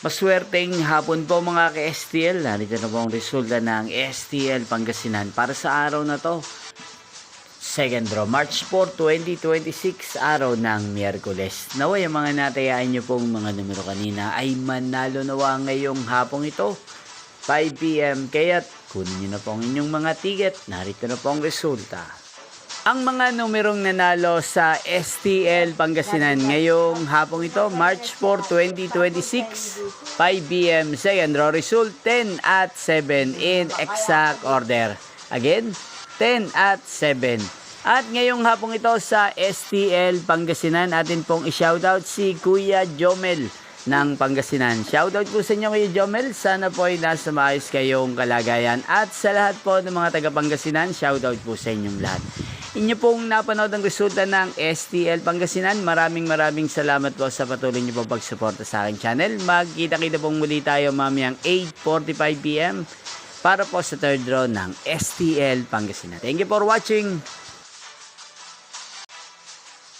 Maswerteng hapon po mga ka-STL. Narito na po ang resulta ng STL Pangasinan para sa araw na to. Second draw, March 4, 2026, araw ng Miyerkules. Naway ang mga natayaan nyo pong mga numero kanina ay manalo nawa ngayong hapong ito, 5 PM. Kaya't kunin nyo na po ang inyong mga ticket. Narito na po ang resulta. Ang mga numerong nanalo sa STL Pangasinan ngayong hapong ito, March 4, 2026, 5 PM, second draw result, 10 at 7 in exact order. Again, 10 at 7. At ngayong hapong ito sa STL Pangasinan, atin pong i-shoutout si Kuya Jomel ng Pangasinan. Shoutout po sa inyo Kuya Jomel, sana po ay nasa maayos kayong kalagayan. At sa lahat po ng mga taga Pangasinan, shoutout po sa inyong lahat. Inyo pong napanood ang resulta ng STL Pangasinan. Maraming salamat po sa patuloy niyo po pagsuporta sa aking channel. Magkita-kita pong muli tayo mamayang 8:45 PM para po sa third draw ng STL Pangasinan. Thank you for watching.